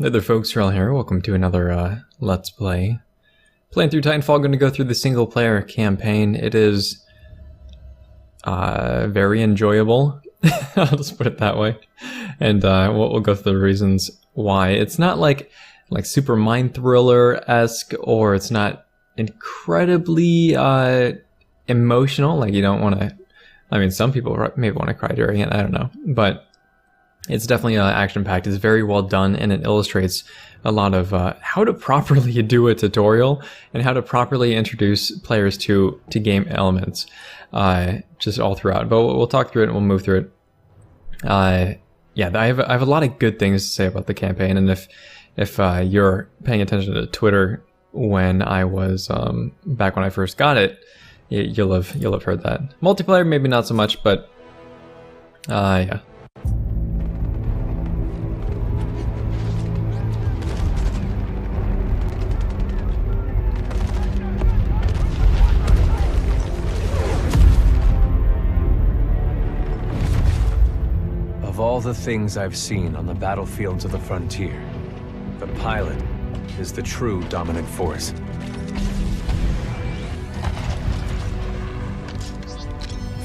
Hey there folks, Wrel here. Welcome to another Let's Play. Playing through Titanfall, going to go through the single player campaign. It is very enjoyable. I'll just put it that way. And we'll go through the reasons why. It's not like super mind thriller-esque, or it's not incredibly emotional. Like, you don't want to, I mean, some people maybe want to cry during it, I don't know. But it's definitely action-packed. It's very well done, and it illustrates a lot of how to properly do a tutorial and how to properly introduce players to game elements, just all throughout. But we'll talk through it and we'll move through it. Yeah, I have a lot of good things to say about the campaign, and if you're paying attention to Twitter when I was back when I first got it, you'll have heard that. Multiplayer maybe not so much, but yeah. Of all the things I've seen on the battlefields of the frontier, the pilot is the true dominant force.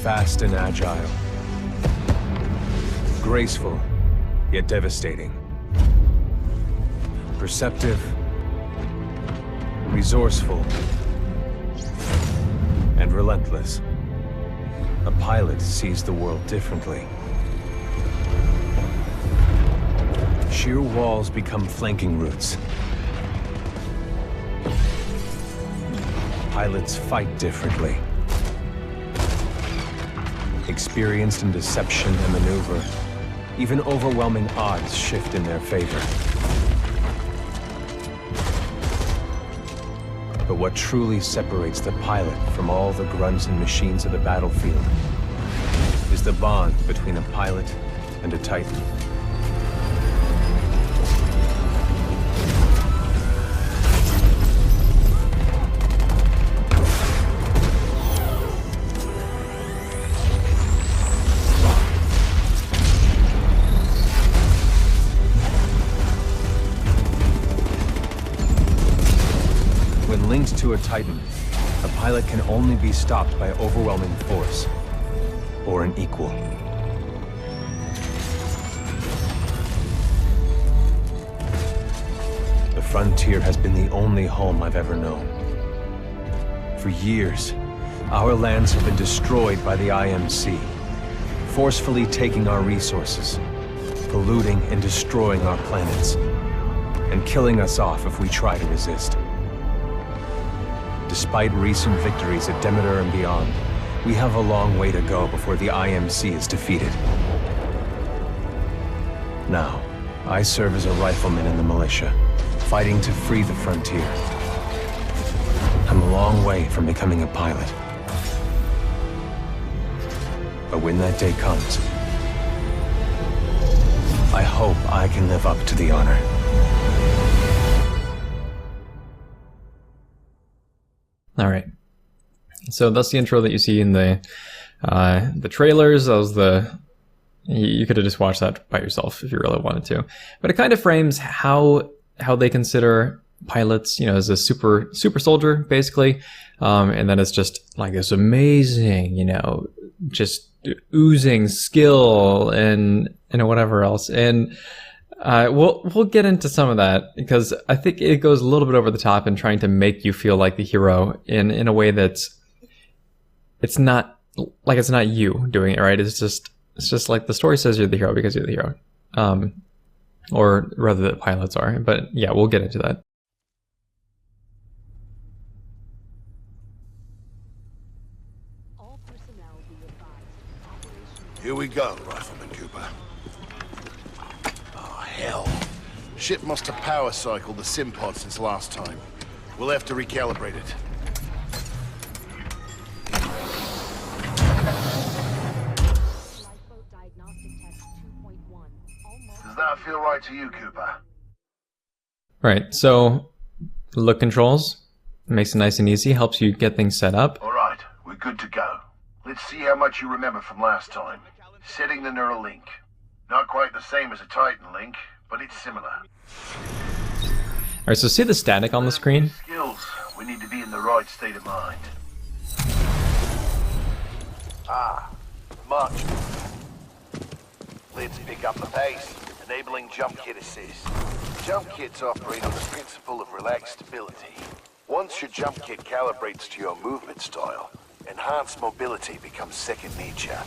Fast and agile. Graceful, yet devastating. Perceptive. Resourceful. And relentless. A pilot sees the world differently. Sheer walls become flanking routes. Pilots fight differently. Experienced in deception and maneuver, even overwhelming odds shift in their favor. But what truly separates the pilot from all the grunts and machines of the battlefield is the bond between a pilot and a Titan. When linked to a Titan, a pilot can only be stopped by overwhelming force, or an equal. The frontier has been the only home I've ever known. For years, our lands have been destroyed by the IMC, forcefully taking our resources, polluting and destroying our planets, and killing us off if we try to resist. Despite recent victories at Demeter and beyond, we have a long way to go before the IMC is defeated. Now, I serve as a rifleman in the militia, fighting to free the frontier. I'm a long way from becoming a pilot. But when that day comes, I hope I can live up to the honor. All right, so that's the intro that you see in the trailers. That was you could have just watched that by yourself if you really wanted to. But it kind of frames how they consider pilots, you know, as a super soldier basically, and then it's just like this amazing, you know, just oozing skill and whatever else. And we'll get into some of that, because I think it goes a little bit over the top in trying to make you feel like the hero in a way that's it's not you doing it, right? It's just like the story says you're the hero because you're the hero, or rather that pilots are. But yeah, we'll get into that. Here we go, Rifleman Cooper. Oh, hell. Ship must have power cycled the sim pod since last time. We'll have to recalibrate it. Does that feel right to you, Cooper? Right, so look controls makes it nice and easy, helps you get things set up. All right, we're good to go. Let's see how much you remember from last time. Setting the neural link. Not quite the same as a Titan link, but it's similar. Alright, so see the static on the screen? Skills. We need to be in the right state of mind. Much. Let's pick up the pace, enabling jump kit assist. Jump kits operate on the principle of relaxed stability. Once your jump kit calibrates to your movement style, enhanced mobility becomes second nature.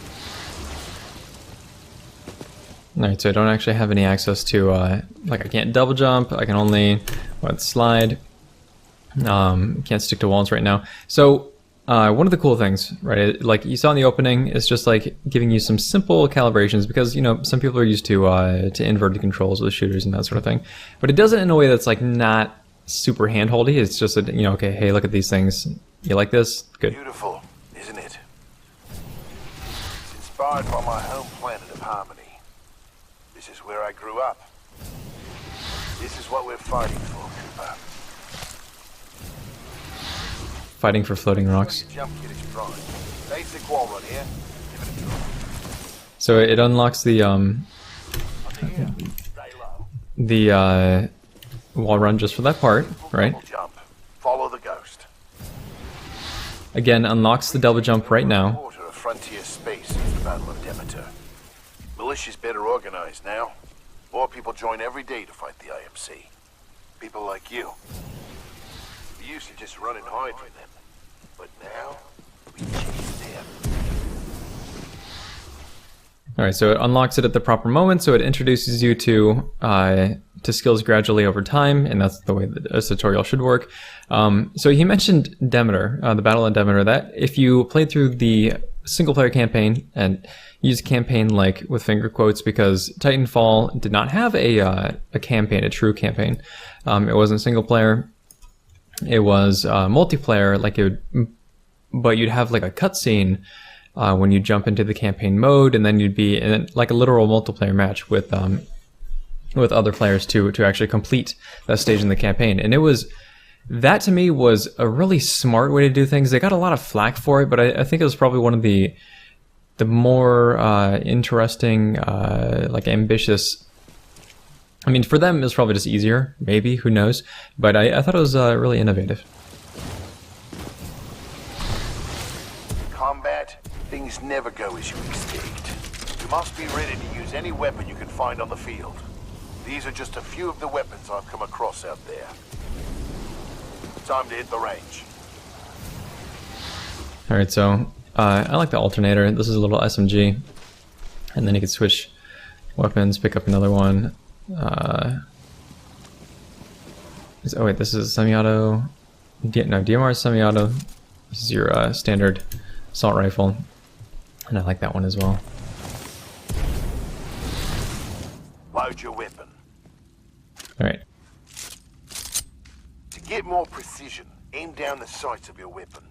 Alright, so I don't actually have any access to, like I can't double jump, I can only, slide. Can't stick to walls right now. So, one of the cool things, right, like you saw in the opening, is just like giving you some simple calibrations because, you know, some people are used to inverted controls with shooters and that sort of thing. But it does it in a way that's like not super hand-holdy. It's just, you know, okay, hey, look at these things. You like this? Good. Beautiful, isn't it? It's inspired by my home planet of Harmony. This is where I grew up. This is what we're fighting for, Cooper. Fighting for floating rocks. Basic wall run here. So it unlocks the wall run just for that part, right? Jump. Follow the ghost. Again, unlocks the double jump right now. Quarter of frontier space since the Battle of Demeter. Militia's better organized now. More people join every day to fight the IMC. People like you. We used to just run and hide from them. But now, we chase them. Alright, so it unlocks it at the proper moment, so it introduces you to skills gradually over time, and that's the way that a tutorial should work. So he mentioned Demeter, the Battle of Demeter, that if you played through the single-player campaign, and use campaign like with finger quotes because Titanfall did not have a campaign, a true campaign. It wasn't single player. It was multiplayer, like it would, but you'd have like a cutscene when you jump into the campaign mode, and then you'd be in like a literal multiplayer match with other players to actually complete that stage in the campaign. And it was, that to me was a really smart way to do things. They got a lot of flack for it, but I think it was probably one of the more interesting, like ambitious. I mean, for them, it was probably just easier, maybe, who knows? But I thought it was really innovative. Combat, things never go as you expect. You must be ready to use any weapon you can find on the field. These are just a few of the weapons I've come across out there. Time to hit the range. Alright, so I like the alternator. This is a little SMG. And then you can switch weapons, pick up another one. Oh wait, this is semi-auto. No, DMR is semi-auto. This is your standard assault rifle. And I like that one as well. Load your weapon. Alright. To get more precision, aim down the sights of your weapon.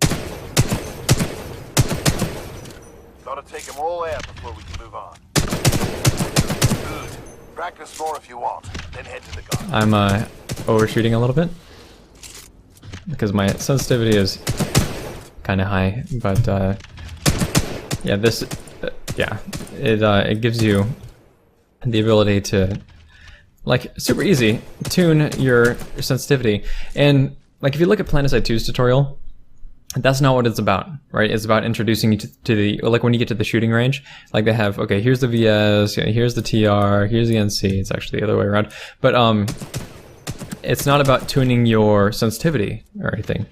Gotta take them all out before we can move on. Good. Practice more if you want, then head to the gun. I'm overshooting a little bit because my sensitivity is kind of high, but yeah, this it gives you the ability to, like, super easy tune your sensitivity. And like if you look at PlanetSide 2's tutorial, that's not what it's about, right? It's about introducing you to the, like when you get to the shooting range, like they have, okay, here's the VS, here's the TR, here's the NC. It's actually the other way around. But it's not about tuning your sensitivity or anything,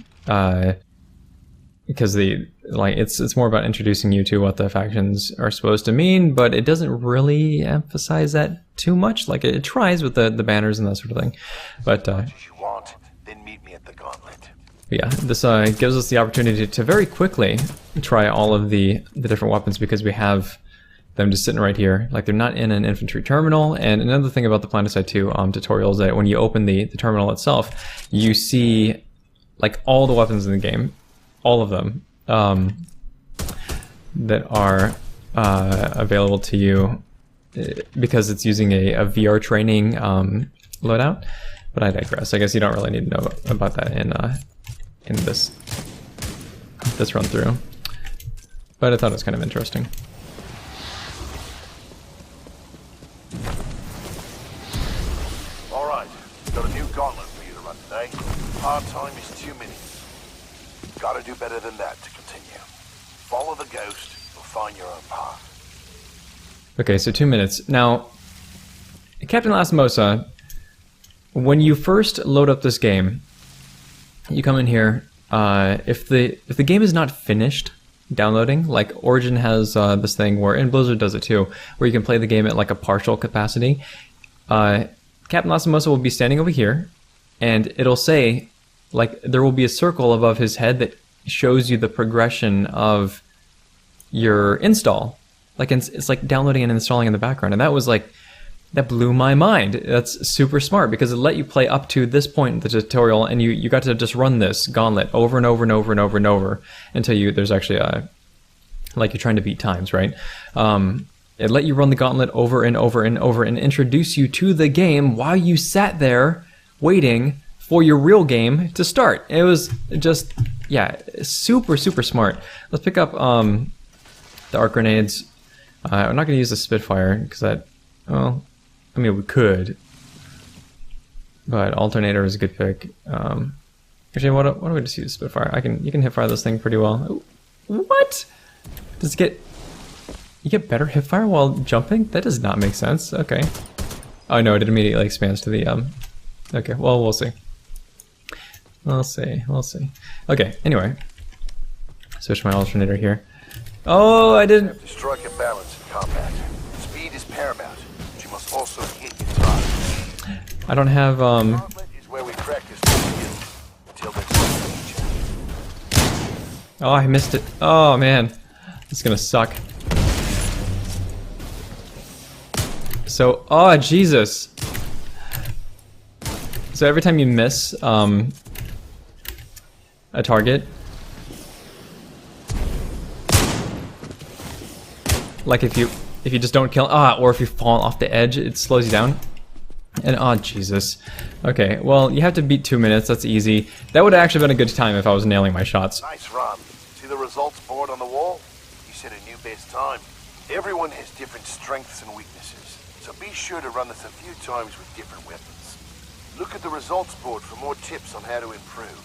because it's more about introducing you to what the factions are supposed to mean, but it doesn't really emphasize that too much. Like it tries with the banners and that sort of thing, but as you want, then meet me at the gauntlet. Yeah, this gives us the opportunity to very quickly try all of the different weapons because we have them just sitting right here. Like they're not in an infantry terminal. And another thing about the PlanetSide 2 tutorial is that when you open the terminal itself, you see like all the weapons in the game, all of them that are available to you because it's using a VR training loadout. But I digress. I guess you don't really need to know about that in this run through, but I thought it was kind of interesting. eh? Hard time is 2 minutes. Gotta do better than that to continue. Follow the ghost, or find your own path. Okay, so 2 minutes. Now, Captain Lastimosa, when you first load up this game, you come in here. If the game is not finished downloading, like Origin has this thing where, and Blizzard does it too, where you can play the game at like a partial capacity. Captain Lastimosa will be standing over here, and it'll say, like, there will be a circle above his head that shows you the progression of your install. Like, it's like downloading and installing in the background, and that blew my mind. That's super smart, because it let you play up to this point in the tutorial, and you got to just run this gauntlet over and over and over and over and over until there's actually like you're trying to beat times, right? It let you run the gauntlet over and over and over and introduce you to the game while you sat there waiting for your real game to start. It was just, yeah, super, super smart. Let's pick up the arc grenades. I'm not going to use the Spitfire, because that, well, I mean, we could, but alternator is a good pick. Actually, why don't we just use Spitfire? You can hip fire this thing pretty well. What? Does it get? You get better hip fire while jumping? That does not make sense. Okay. Oh no, it immediately expands to the Okay, well, we'll see. We'll see. Okay. Anyway, switch my alternator here. Oh, I didn't. To strike a balance in combat, speed is paramount. But you must also hit your target. I don't have Gauntlet is where we practice the skill until there's danger. Oh, I missed it. Oh man, it's gonna suck. So, oh Jesus. So every time you miss a target, like if you just don't kill, or if you fall off the edge, it slows you down. And oh Jesus. Okay, well, you have to beat 2 minutes. That's easy. That would have actually been a good time if I was nailing my shots. Nice run. See the results board on the wall? You set a new best time. Everyone has different strengths and weaknesses, so be sure to run this a few times with different weapons. Look at the results board for more tips on how to improve.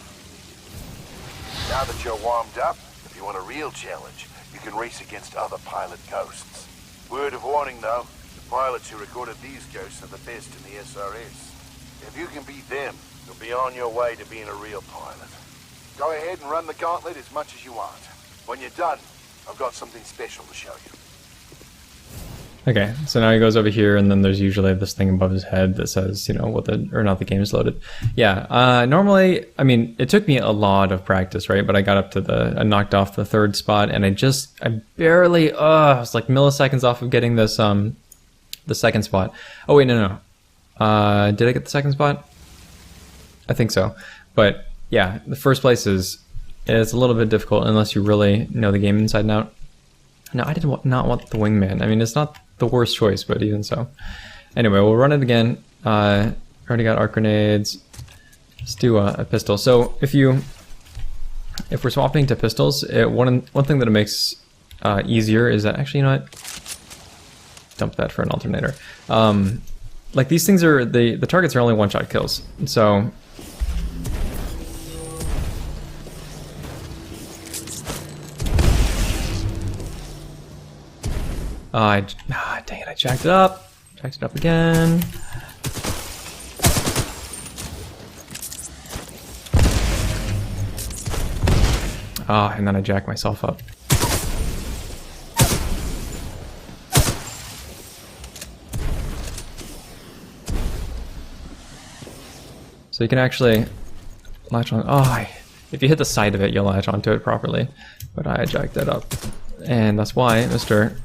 Now that you're warmed up, if you want a real challenge, you can race against other pilot ghosts. Word of warning though, the pilots who recorded these ghosts are the best in the SRS. If you can beat them, you'll be on your way to being a real pilot. Go ahead and run the gauntlet as much as you want. When you're done, I've got something special to show you. Okay, so now he goes over here, and then there's usually this thing above his head that says, you know, what the game is loaded. Yeah, normally, I mean, it took me a lot of practice, right? But I got up to I knocked off the 3rd spot, and I barely, I was like milliseconds off of getting this, the 2nd spot. Oh wait, no. Did I get the 2nd spot? I think so. But yeah, the 1st place is a little bit difficult unless you really know the game inside and out. No, I did not want the wingman. I mean, it's not the worst choice, but even so. Anyway, we'll run it again. Already got arc grenades. Let's do a pistol. So if we're swapping to pistols, one thing that it makes easier is that, actually, you know what? Dump that for an alternator. Like, these things are, the targets are only one-shot kills. So dang it, I jacked it up. Jacked it up again. And then I jacked myself up. So you can actually latch on. If you hit the side of it, you'll latch onto it properly. But I jacked that up. And that's why Mr.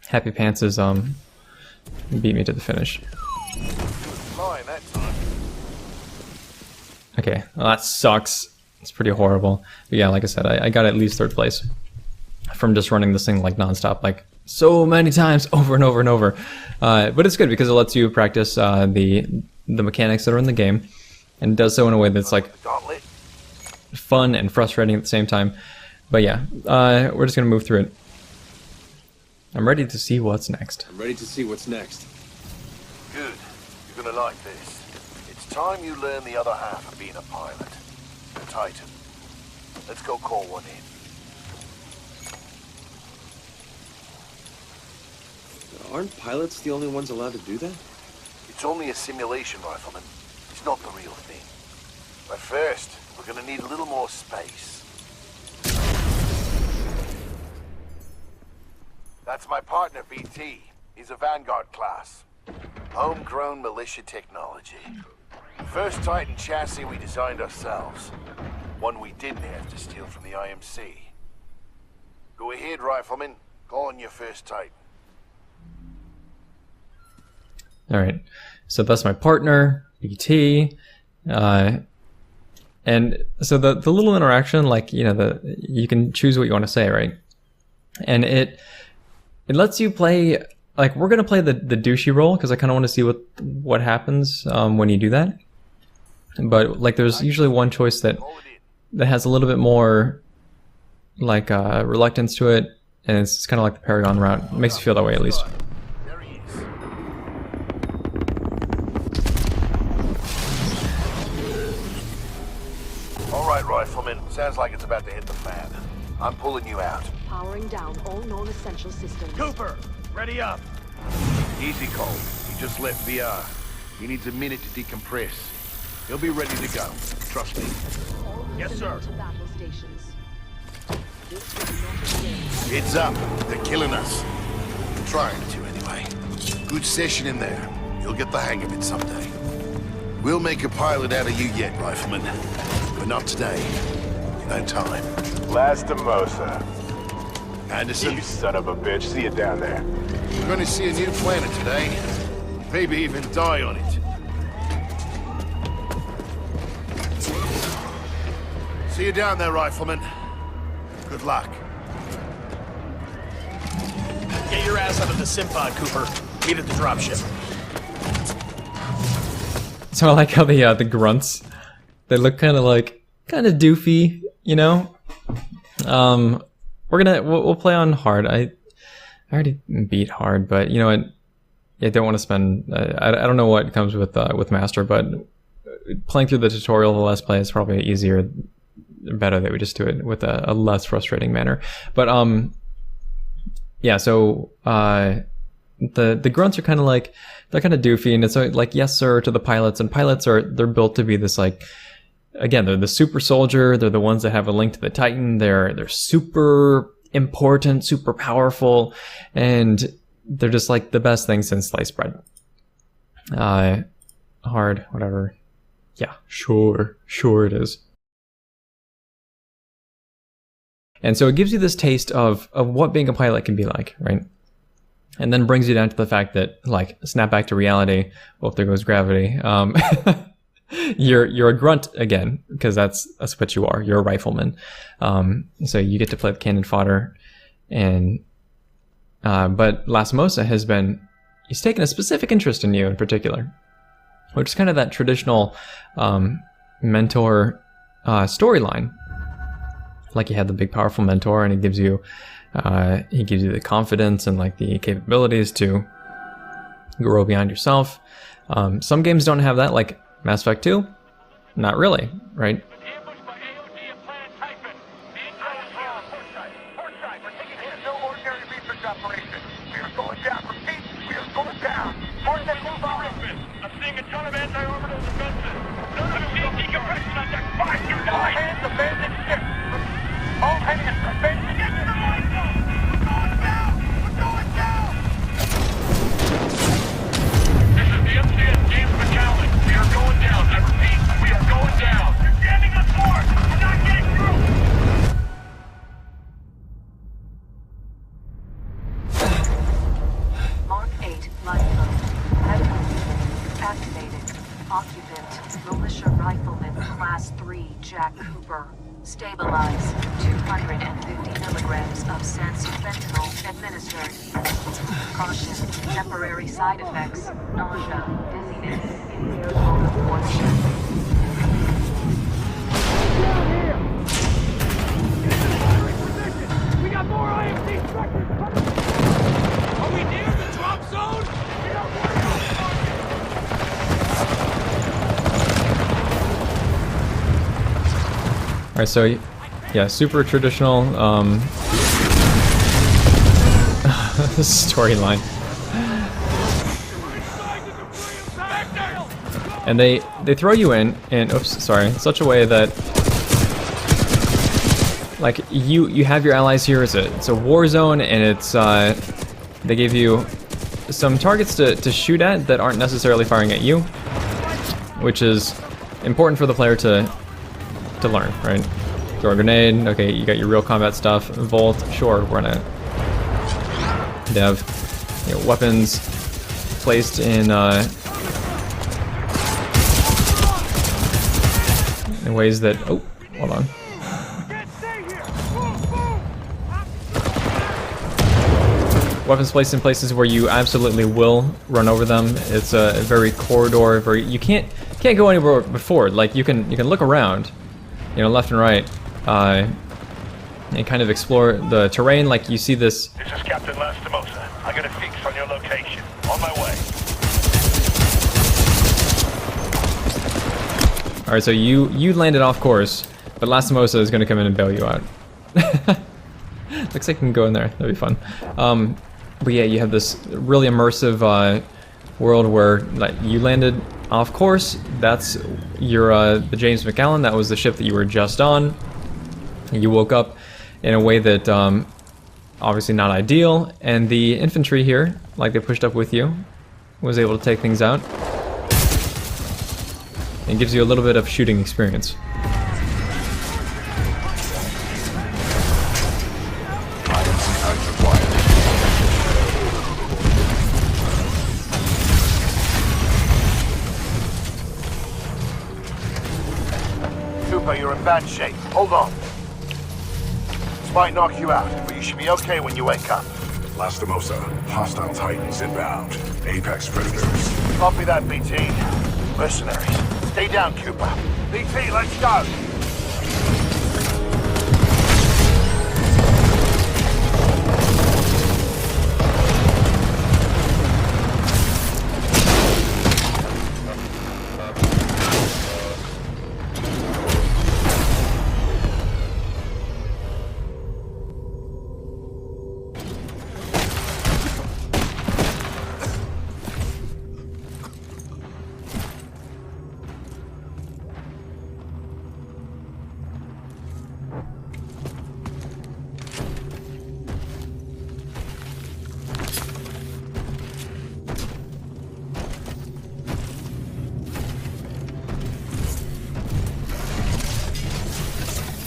Happy Pants is beat me to the finish. Okay, well, that sucks. It's pretty horrible. But yeah, like I said, I got at least 3rd place from just running this thing like nonstop, like so many times over and over and over. But it's good because it lets you practice the mechanics that are in the game, and it does so in a way that's like fun and frustrating at the same time. But yeah, we're just gonna move through it. I'm ready to see what's next. I'm ready to see what's next. Good. You're gonna like this. It's time you learn the other half of being a pilot. A Titan. Let's go call one in. Aren't pilots the only ones allowed to do that? It's only a simulation, Rifleman. It's not the real thing. But first, we're gonna need a little more space. That's my partner, BT. He's a Vanguard class. Homegrown militia technology. First Titan chassis we designed ourselves. One we didn't have to steal from the IMC. Go ahead, Rifleman. Call on your first Titan. All right, so that's my partner, BT, and so the little interaction, like, you know, you can choose what you want to say, right? And it lets you play, like, we're gonna play the douchey role because I kind of want to see what happens when you do that. But like, there's usually one choice that has a little bit more like reluctance to it, and it's kind of like the Paragon route. It makes you feel that way, at least. All right, Rifleman. Sounds like it's about to hit the fan. I'm pulling you out. Powering down all non-essential systems. Cooper, ready up. Easy, Cole. He just left VR. He needs a minute to decompress. He'll be ready to go. Trust me. Yes, sir. To battle stations. Heads up. They're killing us. Trying to, anyway. Good session in there. You'll get the hang of it someday. We'll make a pilot out of you yet, Rifleman. But not today. No time. Lastimosa. Anderson? You son of a bitch. See you down there. We're gonna see a new planet today. Maybe even die on it. See you down there, Rifleman. Good luck. Get your ass out of the Simpod, Cooper. Meet at the dropship. So I like how the grunts, they look kind of doofy, you know. We'll play on hard. I already beat hard, but you know what? I don't want to spend. I don't know what comes with master, but playing through the tutorial, the Let's Play is probably easier, better that we just do it with a less frustrating manner. But yeah. So the grunts are kind of like, they're kind of doofy, and it's like yes sir to the pilots, and pilots they're built to be this, like, again, they're the super soldier, they're the ones that have a link to the Titan, they're super important, super powerful, and they're just like the best thing since sliced bread. Hard, whatever. Yeah, sure it is. And so it gives you this taste of what being a pilot can be like, right? And then brings you down to the fact that, like, snap back to reality. Well, there goes gravity. You're a grunt again, because that's what you are. You're a rifleman. So you get to play the cannon fodder, and but Lastimosa he's taken a specific interest in you in particular, which is kind of that traditional mentor storyline. Like, you had the big powerful mentor, and he gives you the confidence and like the capabilities to grow beyond yourself. Some games don't have that, like Mass Effect 2, not really, right? Stabilize. 250 milligrams of fentanyl administered. Caution. Temporary side effects. Nausea, dizziness, impaired motor coordination. We got more IMC structures coming! Are we near the drop zone? We don't worry about Alright, so yeah, super traditional storyline. And they throw you in oops, sorry, in such a way that like you have your allies here. It's a war zone, and it's they give you some targets to shoot at that aren't necessarily firing at you, which is important for the player to learn, right? Throw a grenade, okay, you got your real combat stuff. Volt, sure, we're gonna have, you know, weapons placed in ways that, oh, hold on. Weapons placed in places where you absolutely will run over them. It's a very corridor, you can't go anywhere before. Like you can look around, you know, left and right, and kind of explore the terrain. Like you see this. This is Captain Lastimosa. I got a fix on your location. On my way. All right, so you landed off course, but Lastimosa is going to come in and bail you out. Looks like you can go in there. That'd be fun. But yeah, you have this really immersive world where like you landed off course. That's your the James McAllen. That was the ship that you were just on. You woke up in a way that obviously not ideal, and the infantry here, like they pushed up with you, was able to take things out. It gives you a little bit of shooting experience. Cooper, you're in bad shape. Hold on. This might knock you out, but you should be okay when you wake up. Lastimosa, hostile Titans inbound. Apex predators. Copy that, BT. Mercenaries. Stay down, Cooper. BT, let's go!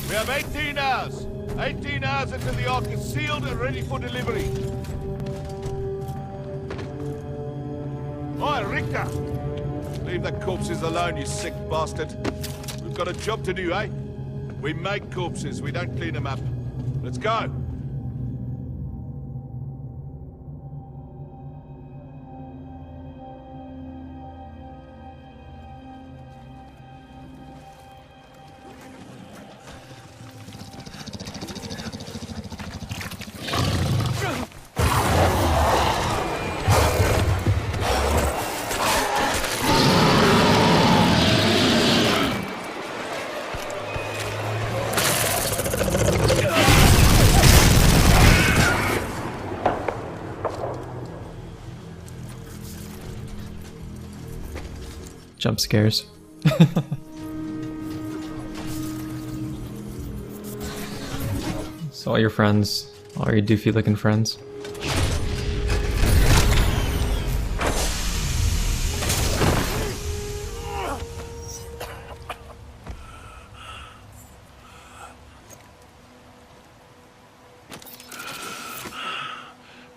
We have 18 hours. 18 hours until the Ark is sealed and ready for delivery. Oi, Richter! Leave the corpses alone, you sick bastard. We've got a job to do, eh? We make corpses, we don't clean them up. Let's go! Jump scares. So all your friends, all your doofy looking friends.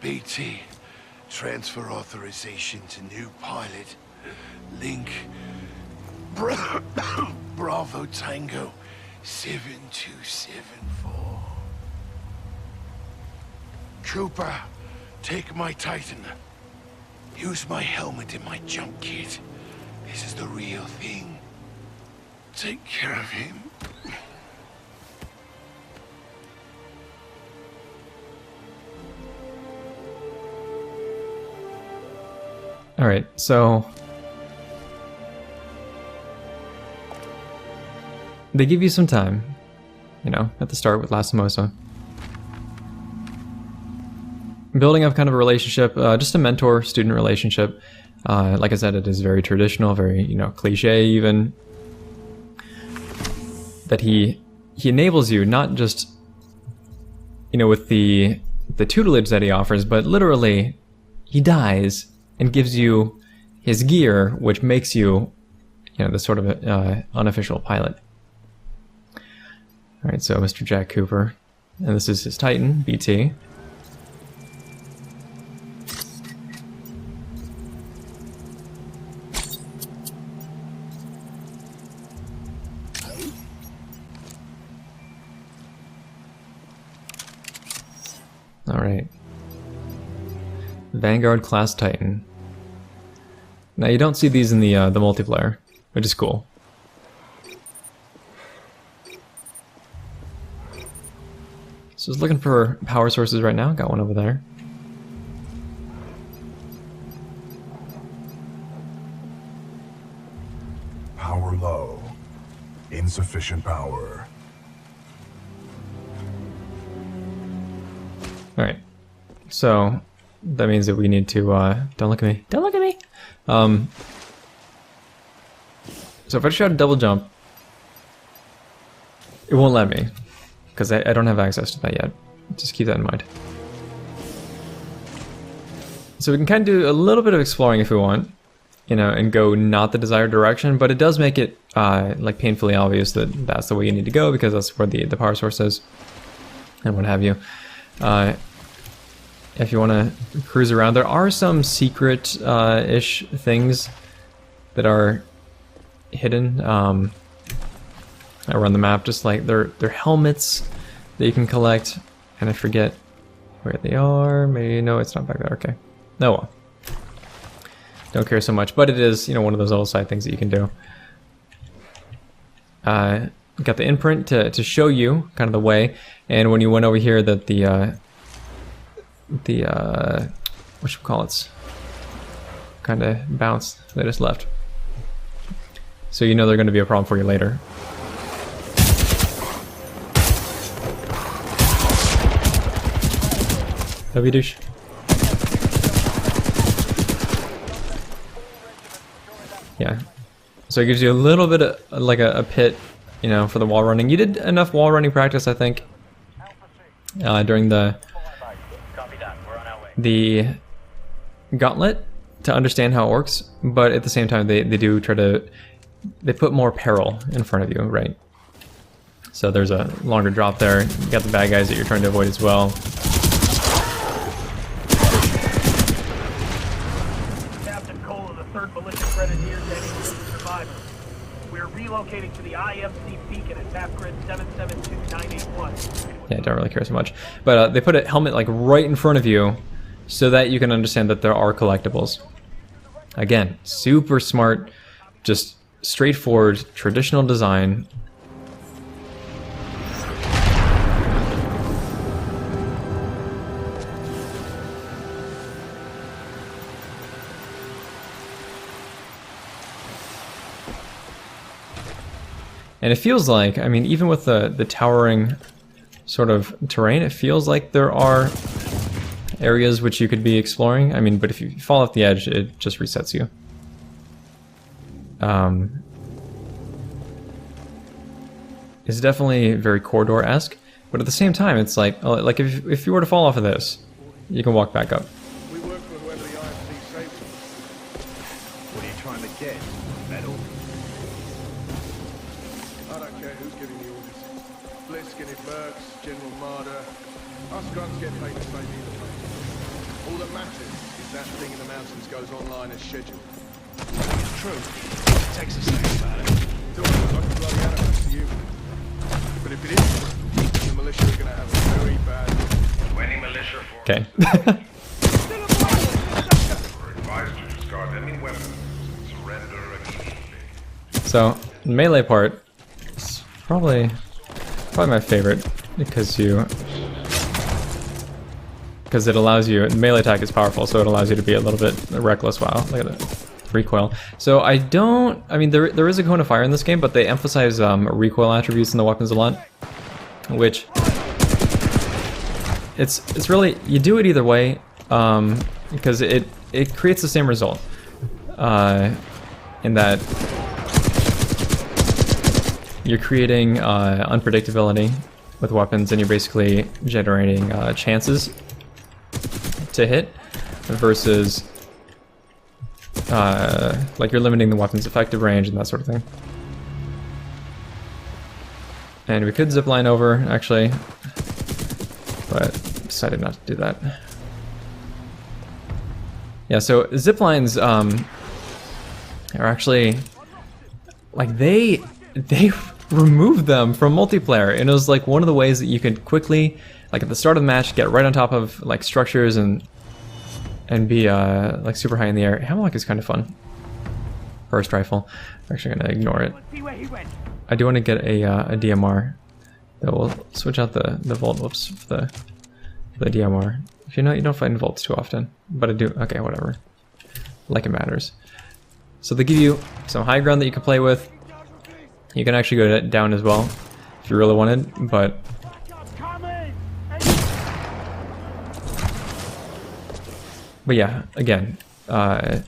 BT, transfer authorization to new pilot. Link, Bravo Tango 7274. Cooper, take my Titan. Use my helmet and my jump kit. This is the real thing. Take care of him. All right, so they give you some time. you know, at the start with Lastimosa. Building up kind of a relationship, just a mentor-student relationship. Like I said, it is very traditional, very, you know, cliche even. That he enables you, not just, you know, with the tutelage that he offers, but literally he dies and gives you his gear, which makes you, you know, the sort of unofficial pilot. All right, so Mr. Jack Cooper, and this is his Titan, BT. Alright. Vanguard class Titan. Now you don't see these in the multiplayer, which is cool. So just looking for power sources right now. Got one over there. Power low. Insufficient power. Alright, so that means that we need to, don't look at me, don't look at me! So if I try to double jump, it won't let me, because I don't have access to that yet. Just keep that in mind. So we can kind of do a little bit of exploring if we want, you know, and go not the desired direction, but it does make it, like, painfully obvious that that's the way you need to go, because that's where the power source is, and what have you. If you want to cruise around, there are some secret-ish things that are hidden around the map, just like they're helmets that you can collect, and I forget where they are. Maybe, no, it's not back there. Okay. No, well. Don't care so much, but it is, you know, one of those little side things that you can do. Got the imprint to show you kind of the way, and when you went over here that what should we call it, kind of bounced, they just left. So you know they're going to be a problem for you later. Love you, douche. Yeah. So it gives you a little bit of like a pit, you know, for the wall running. You did enough wall running practice, I think, during the gauntlet to understand how it works, but at the same time they do try to, they put more peril in front of you, right? So there's a longer drop there. You got the bad guys that you're trying to avoid as well. Captain Cole of the 3rd Militia Grenadiers and survivors. We're relocating to the IMC beacon at tap grid 772981. Yeah, I don't really care so much. But they put a helmet like right in front of you so that you can understand that there are collectibles. Again, super smart, just straightforward, traditional design. And it feels like, I mean, even with the towering sort of terrain, it feels like there are areas which you could be exploring. I mean, but if you fall off the edge, it just resets you. It's definitely very corridor-esque, but at the same time, it's like if you were to fall off of this, you can walk back up. We work for whoever the IMC saves us. What are you trying to get? Medal? I don't care who's giving the orders. Blisk and Burks, General Marder. Us guns get paid the same either way. All that matters is that thing in the mountains goes online as scheduled. It's true. It takes a second about it. Still looks like a bloody animus to you. But if it is true, the militia are going to have a very bad... 20 militia forces. Okay. We're advised to discard any weapons and surrender immediately. So, the melee part is probably my favorite because it allows you, melee attack is powerful, so it allows you to be a little bit reckless. Wow, look at that recoil. So I mean there is a cone of fire in this game, but they emphasize recoil attributes in the weapons a lot. which it's really, you do it either way, because it creates the same result, in that you're creating unpredictability with weapons, and you're basically generating chances to hit versus like you're limiting the weapon's effective range and that sort of thing. And we could zipline over, actually, but decided not to do that. Yeah, so ziplines are actually, like, they removed them from multiplayer, and it was like one of the ways that you could quickly, like at the start of the match, get right on top of like structures and be like super high in the air. Hammerlock is kind of fun. Burst rifle. I'm actually gonna ignore it. I do want to get a DMR. Though we'll switch out the Volt. Whoops, for the DMR. If you know, you don't find Volts too often, but I do. Okay, whatever. Like it matters. So they give you some high ground that you can play with. You can actually go down as well if you really wanted, but yeah, again, a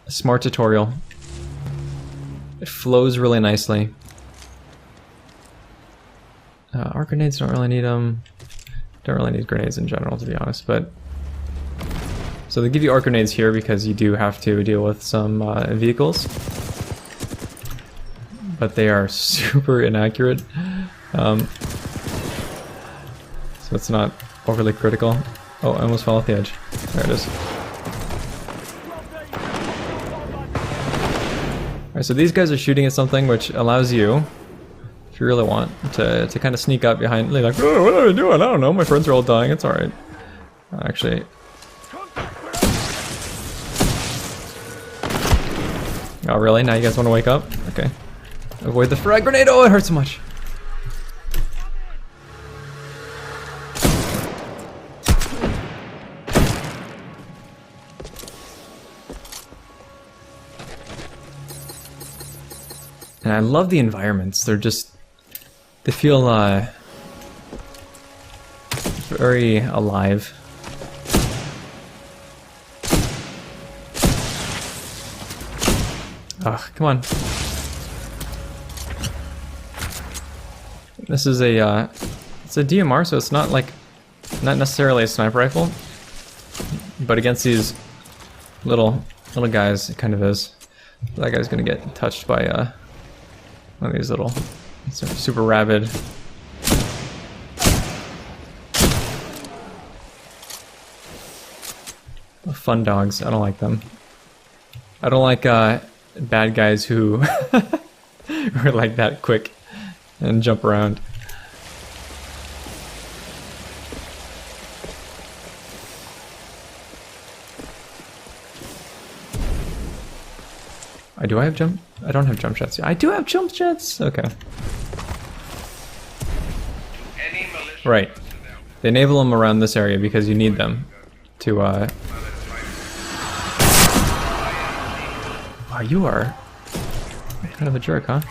smart tutorial. It flows really nicely. Arc grenades, don't really need them. Don't really need grenades in general, to be honest, but so they give you arc grenades here because you do have to deal with some vehicles, but they are super inaccurate, so it's not overly critical. Oh, I almost fell off the edge. There it is. Alright, so these guys are shooting at something, which allows you, if you really want, to kind of sneak up behind, like, oh, what are they doing? I don't know, my friends are all dying, it's alright. Actually... Oh, really? Now you guys want to wake up? Okay. Avoid the frag grenade! Oh, it hurts so much! And I love the environments. They're just... they feel, very alive. Ugh, come on. This is a, it's a DMR, so it's not like, not necessarily a sniper rifle, but against these little guys, it kind of is. That guy's gonna get touched by, one of these little, super rabid. Fun dogs, I don't like them. I don't like, bad guys who are like that quick and jump around. Do I have jump? I don't have jump jets. I do have jump jets. Okay. Right. They enable them around this area because you need them to wow, you are kind of a jerk, huh?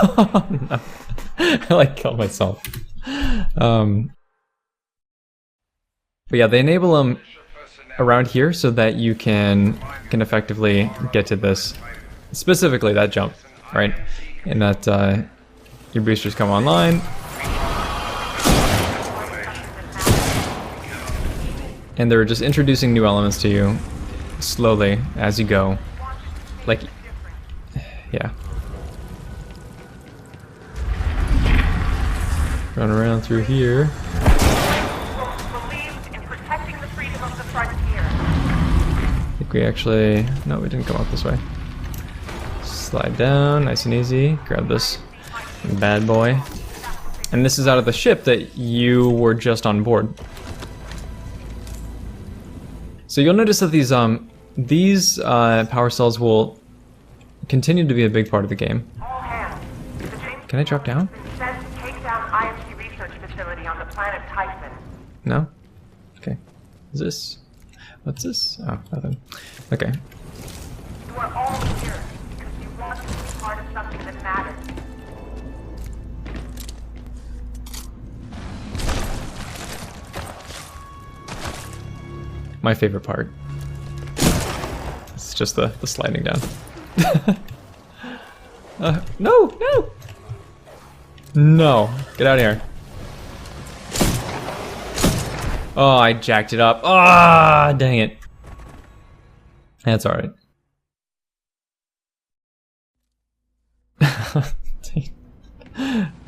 Oh, no. I like killed myself. But yeah, they enable them around here so that you can effectively get to this, specifically that jump, right? And that your boosters come online. And they're just introducing new elements to you slowly as you go. Like, yeah. Run around through here. I think we actually, no, we didn't come out this way. Slide down, nice and easy. Grab this bad boy. And this is out of the ship that you were just on board. So you'll notice that these power cells will continue to be a big part of the game. Can I drop down? No? Okay. Is this? What's this? Oh, nothing. Okay. You are all here because you want to be part of something that matters. My favorite part. It's just the sliding down. No, no! No, get out of here. Oh, I jacked it up. Ah, dang it. That's alright.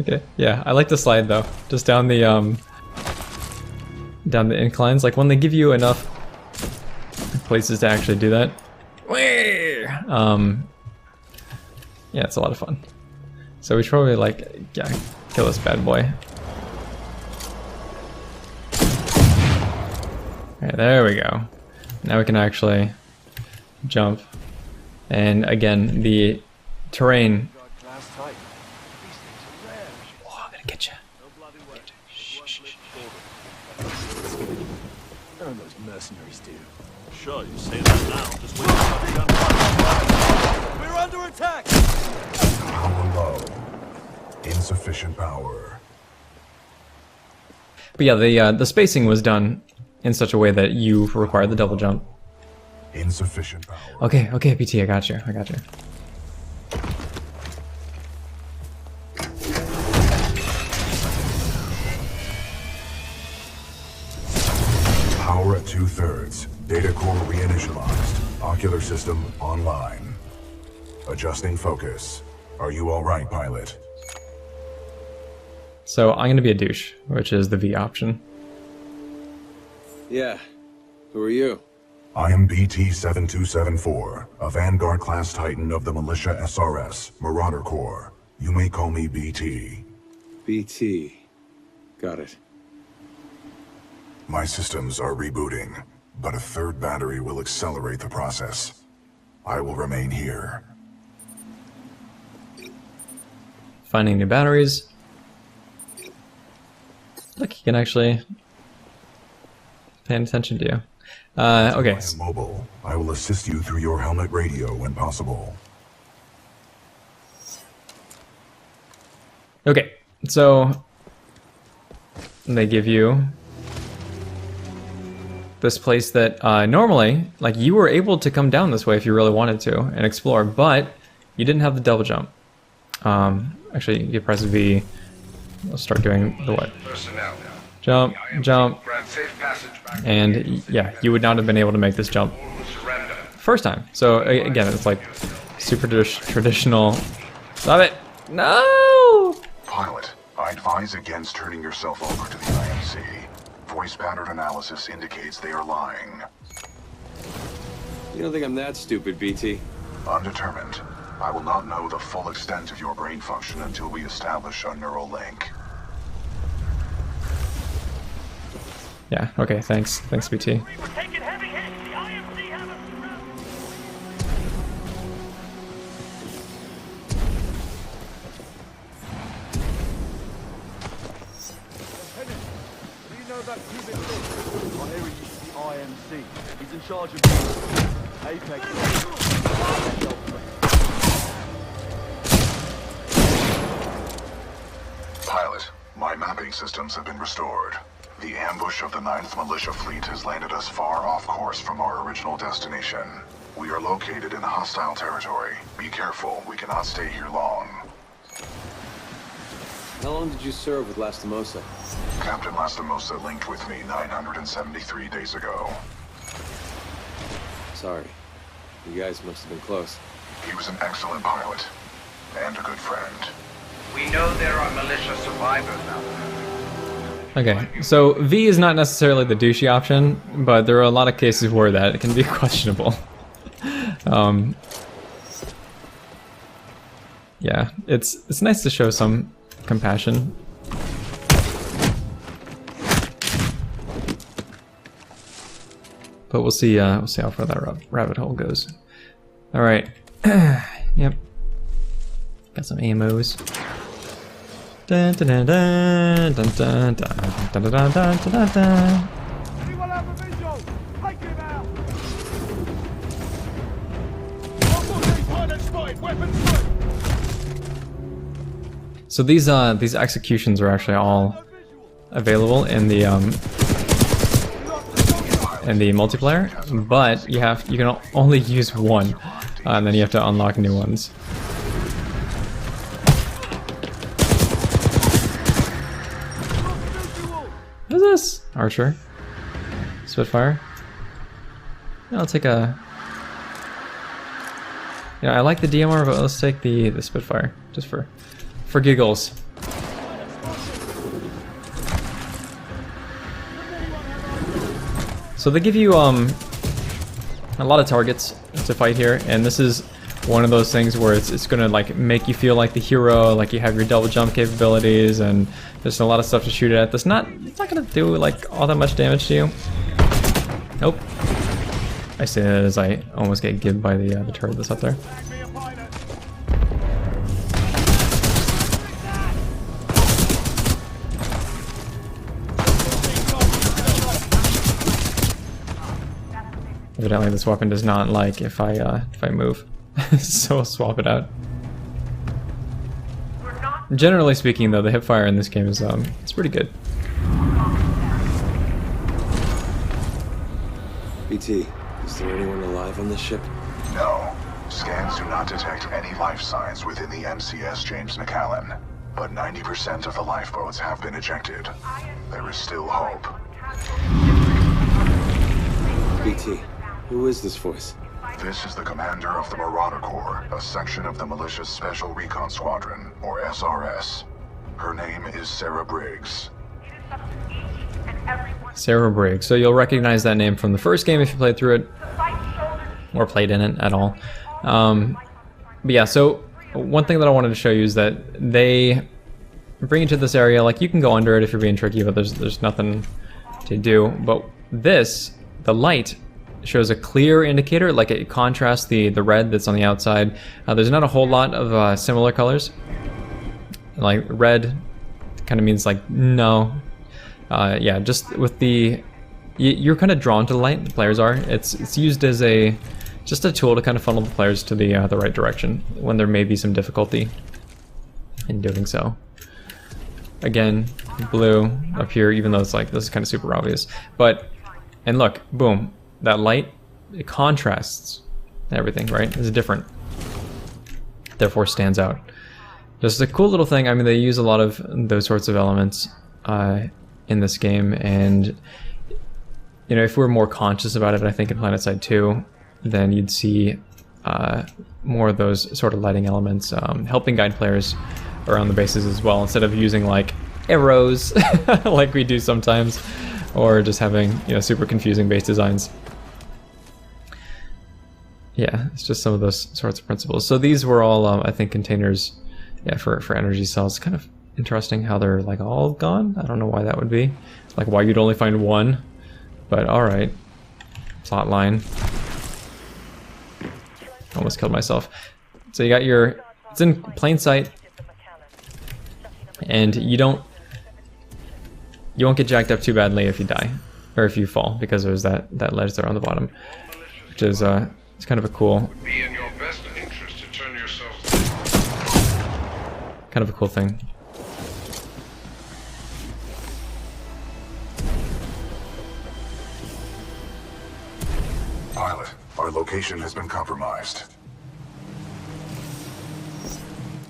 Okay, yeah, I like to slide though. Just down the inclines. Like when they give you enough places to actually do that. Yeah, it's a lot of fun. So we should probably like, yeah, kill this bad boy. Alright, there we go. Now we can actually jump. And again, the terrain. Oh, I'm gonna get you. None of those mercenaries do. Sure, you say that now. Just wait for the gunfire. We're under attack! Power low. Insufficient power. But yeah, the spacing was done in such a way that you require the double jump. Insufficient power. Okay, okay, PT, I got you. I got you. Power at 2/3. Data core reinitialized. Ocular system online. Adjusting focus. Are you all right, pilot? So I'm gonna be a douche, which is the V option. Yeah. Who are you? I am BT-7274, a Vanguard-class Titan of the Militia SRS, Marauder Corps. You may call me BT. BT. Got it. My systems are rebooting, but a third battery will accelerate the process. I will remain here. Finding new batteries. Look, he can actually pay attention to you. Okay. I am mobile. I will assist you through your helmet radio when possible. Okay, so they give you this place that normally, like, you were able to come down this way if you really wanted to and explore, but you didn't have the double jump. Actually, you press V. We'll start doing the what? Personnel. Jump, jump, Grant safe passage back. and yeah, you would not have been able to make this jump Surrender. first time. So again, it's like super traditional. Stop it! No! Pilot, I advise against turning yourself over to the IMC. Voice pattern analysis indicates they are lying. You don't think I'm that stupid, BT? Undetermined. I will not know the full extent of your brain function until we establish a neural link. Yeah. Okay. Thanks. Thanks, BT. We're taking heavy hits. The IMC have us surrounded. Lieutenant, what do you know about Cuban Link? I hear he's the IMC. He's in charge of Apex. Pilot, my mapping systems have been restored. The ambush of the 9th Militia Fleet has landed us far off course from our original destination. We are located in hostile territory. Be careful, we cannot stay here long. How long did you serve with Lastimosa? Captain Lastimosa linked with me 973 days ago. Sorry. You guys must have been close. He was an excellent pilot, and a good friend. We know there are militia survivors out there. Okay, so V is not necessarily the douchey option, but there are a lot of cases where that can be questionable. Yeah, it's nice to show some compassion. But we'll see how far that rabbit hole goes. All right, yep, got some AMOs. Dun, dun, dun, dun, dun, dun, dun, dun, dun, dun, dun, dun, dun. Anyone have a visual? Take him out! Right, weapons free. So these executions are actually all available in the multiplayer, but you can only use one, and then you have to unlock new ones. What is this? Archer? Spitfire? Yeah, I'll take a... Yeah, I like the DMR, but let's take the Spitfire, just for giggles. So they give you a lot of targets to fight here, and this is one of those things where it's gonna like make you feel like the hero, like you have your double jump capabilities, and there's a lot of stuff to shoot at. It's not gonna do like all that much damage to you. Nope. I say that as I almost get gibbed by the turret that's up there. Evidently this weapon does not like if I move, so I'll swap it out. Generally speaking though, the hipfire in this game is it's pretty good. BT, is there anyone alive on this ship? No. Scans do not detect any life signs within the MCS James McAllen, but 90% of the lifeboats have been ejected. There is still hope. BT, who is this voice? This is the commander of the Marauder Corps, a section of the Militia's Special Recon Squadron, or SRS. Her name is Sarah Briggs. Sarah Briggs. So you'll recognize that name from the first game if you played through it, or played in it at all. But yeah, so one thing that I wanted to show you is that they bring you to this area. Like, you can go under it if you're being tricky, but there's nothing to do. But this, the light, shows a clear indicator, like it contrasts the red that's on the outside. There's not a whole lot of similar colors. Like red kind of means like no. Yeah, just with the, you're kind of drawn to the light. The players are. It's used as just a tool to kind of funnel the players to the right direction when there may be some difficulty in doing so. Again, blue up here, even though it's like this is kind of super obvious. But and look, boom. That light, it contrasts everything, right? It's different, therefore stands out. Just a cool little thing. I mean, they use a lot of those sorts of elements in this game, and you know, if we're more conscious about it, I think in PlanetSide 2, then you'd see more of those sort of lighting elements helping guide players around the bases as well, instead of using like arrows like we do sometimes, or just having, you know, super confusing base designs. Yeah, it's just some of those sorts of principles. So these were all, I think, containers, yeah, for energy cells. Kind of interesting how they're like all gone. I don't know why that would be. Like why you'd only find one, but all right. Plot line. Almost killed myself. So you got it's in plain sight, and you won't get jacked up too badly if you die, or if you fall, because there's that ledge there on the bottom, which is it's kind of a cool, Be in your best interest to turn yourself. kind of a cool thing. Pilot, our location has been compromised.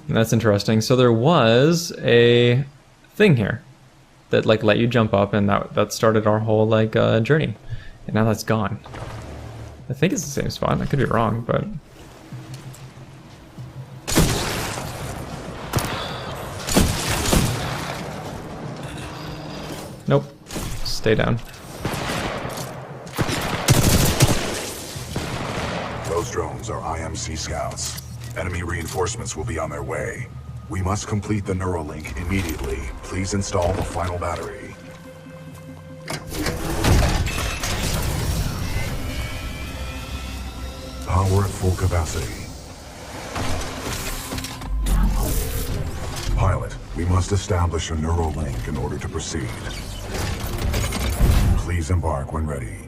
And that's interesting. So there was a thing here that like let you jump up, and that started our whole like journey, and now that's gone. I think it's the same spot. I could be wrong, but nope. Stay down. Those drones are IMC scouts. Enemy reinforcements will be on their way. We must complete the Neuralink immediately. Please install the final battery. Power at full capacity. Pilot, we must establish a Neuralink in order to proceed. Please embark when ready.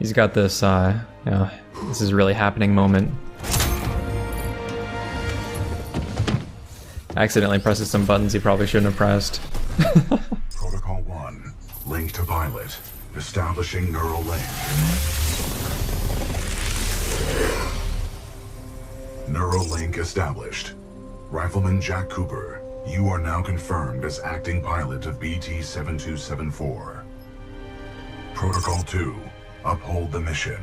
He's got this, you know, this is really happening moment. Accidentally presses some buttons he probably shouldn't have pressed. Protocol 1. Link to pilot. Establishing neural link. Neural link established. Rifleman Jack Cooper, you are now confirmed as acting pilot of BT-7274. Protocol 2. Uphold the mission.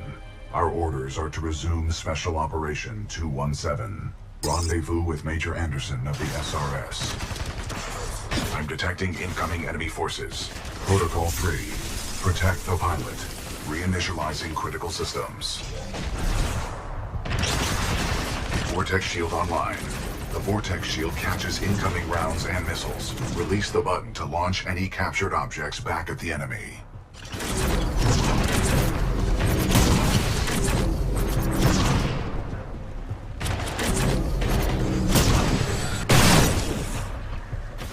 Our orders are to resume Special Operation 217. Rendezvous with Major Anderson of the SRS. I'm detecting incoming enemy forces. Protocol 3. Protect the pilot. Reinitializing critical systems. Vortex shield online. The Vortex shield catches incoming rounds and missiles. Release the button to launch any captured objects back at the enemy.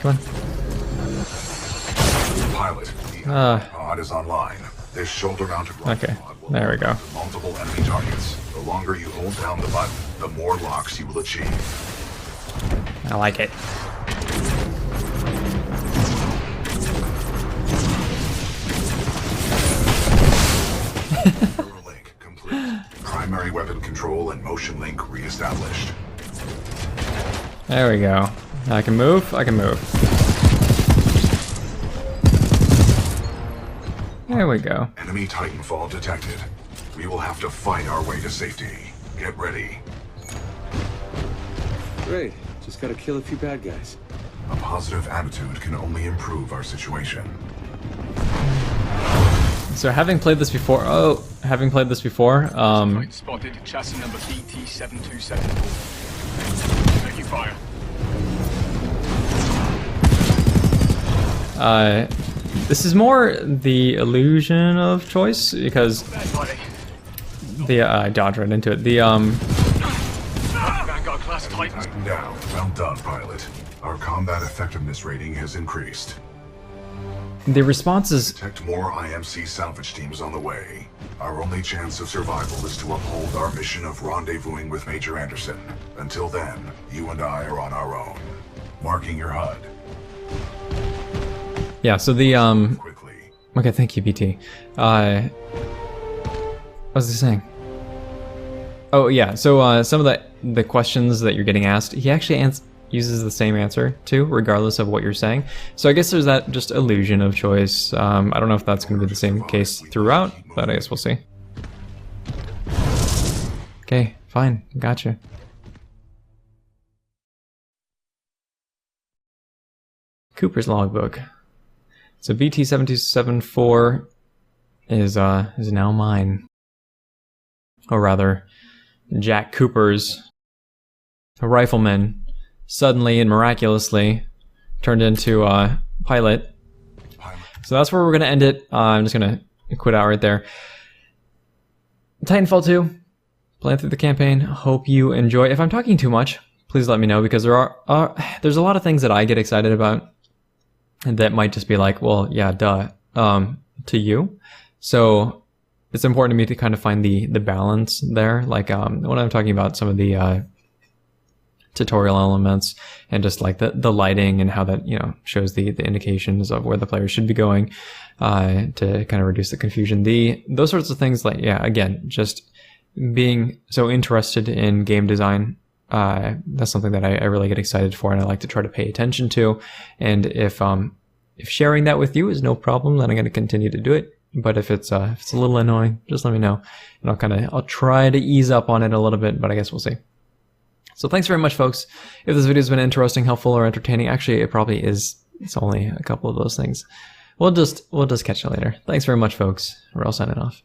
Come on. Pilot, the pod is online. This shoulder-mounted rocket Okay, pod will there we go. launch multiple enemy targets. The longer you hold down the button, the more locks you will achieve. I like it. Neural link complete. Primary weapon control and motion link reestablished. There we go. I can move, I can move. There we go. Enemy Titanfall detected. We will have to fight our way to safety. Get ready. Great. Just gotta kill a few bad guys. A positive attitude can only improve our situation. So having played this before, Spotted chassis number BT-7274. Taking fire. this is more the illusion of choice because the I dodged right into it. The Vanguard class Titans. Tighten down. Well done, pilot. Our combat effectiveness rating has increased. the responses. Detect more IMC salvage teams on the way. Our only chance of survival is to uphold our mission of rendezvousing with Major Anderson. Until then, you and I are on our own. Marking your HUD. Yeah. So the Quickly. Okay, thank you, BT. What was he saying? Oh yeah. So some of the questions that you're getting asked, he actually uses the same answer too, regardless of what you're saying. So I guess there's that just illusion of choice. I don't know if that's going to be the same case throughout, but I guess we'll see. Okay, fine, gotcha. Cooper's logbook. So BT-7274 is now mine, or rather, Jack Cooper's. A rifleman suddenly and miraculously turned into a pilot. So that's where we're gonna end it. I'm just gonna quit out right there. Titanfall 2, playing through the campaign. Hope you enjoy. If I'm talking too much, please let me know, because there's a lot of things that I get excited about that might just be like, well, yeah, duh, to you. So it's important to me to kind of find the balance there. Like when I'm talking about some of the tutorial elements and just like the lighting and how that, you know, shows the indications of where the player should be going to kind of reduce the confusion. Those sorts of things, like, yeah, again, just being so interested in game design, that's something that I really get excited for, and I like to try to pay attention to. And if sharing that with you is no problem, then I'm going to continue to do it. But if it's a little annoying, just let me know, and I'll try to ease up on it a little bit, but I guess we'll see. So thanks very much, folks. If this video has been interesting, helpful, or entertaining, actually it probably is. It's only a couple of those things. We'll just catch you later. Thanks very much, folks. Wrel signing off.